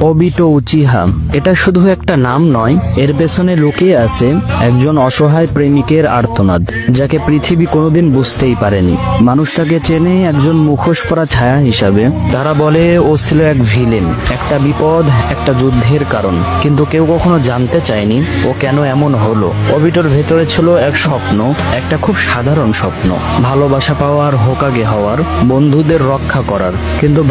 অবিটো Uchiha এটা শুধু একটা নাম নয়, এর পেছনে লুকিয়ে আছে একজন অসহায় প্রেমিকের আর্তনাদ, যাকে পৃথিবী কোনোদিন বুঝতেই পারেনি। মানুষ তাকে চেনে একজন মুখোশ পরা ছায়া হিসাবে। তারা বলে ও ছিল এক ভিলেন, একটা বিপদ, একটা যুদ্ধের কারণ, কিন্তু কেউ কখনো জানতে চায়নি ও কেন এমন হলো। অবিটোর ভেতরে ছিল এক স্বপ্ন, একটা খুব সাধারণ স্বপ্ন, ভালোবাসা পাওয়ার, হোকাগে হওয়ার, বন্ধুদের রক্ষা করার। কিন্তু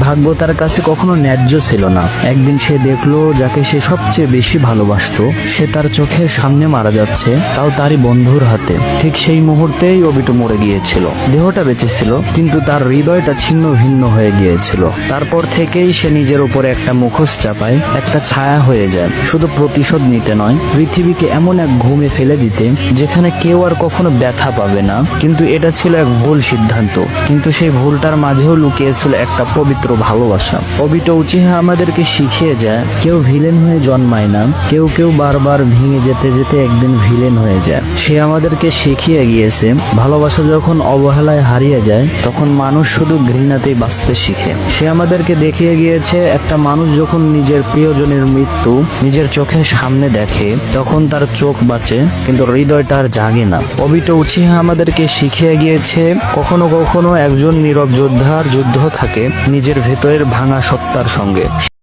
ভাগ্য তার কাছে কখনো ন্যায্য ছিল না। একদিন সে দেখলো যাকে সে সবচেয়ে বেশি ভালোবাসতো সে তার চোখের সামনে মারা যাচ্ছে, তাও তারই বন্ধুর হাতে। ঠিক সেই মুহূর্তেই অবিটো মরে গিয়েছিল। দেহটা বেঁচে ছিল, কিন্তু তার হৃদয়টা ছিন্ন ভিন্ন হয়ে গিয়েছিল। তারপর থেকেই সে নিজের উপরে একটা মুখোশ চাপায়, একটা ছায়া হয়ে যায়, শুধু প্রতিশোধ নিতে নয়, পৃথিবীকে এমন এক ঘুমে ফেলে দিতে যেখানে কেউ আর কখনো ব্যথা পাবে না। কিন্তু এটা ছিল এক ভুল সিদ্ধান্ত, কিন্তু সেই ভুলটার মাঝেও লুকিয়েছিল একটা পবিত্র ভালোবাসা। অবিটো উচিহা আমাদেরকে শিখিয়ে যায় কেউ ভিলেন হয়ে জন্মায় না, কেউ বারবার ভেঙে যেতে যেতে একদিন ভিলেন হয়ে যায়। সে আমাদেরকে শিখিয়ে গিয়েছে ভালোবাসা যখন অবহেলায় হারিয়ে যায় তখন মানুষ শুধু ঘৃণাতেই বাঁচতে শিখে। সে আমাদেরকে দেখিয়ে গিয়েছে একটা মানুষ যখন নিজের প্রিয়জনের মৃত্যু নিজের চোখের সামনে দেখে তখন তার চোখ বাঁচে, কিন্তু হৃদয়টা আর জাগে না। অবিটো উচিহা আমাদেরকে শিখিয়ে গিয়েছে কখনো কখনো একজন নীরব যোদ্ধার যুদ্ধ থাকে নিজের ভেতরের ভাঙা সত্তার সঙ্গে।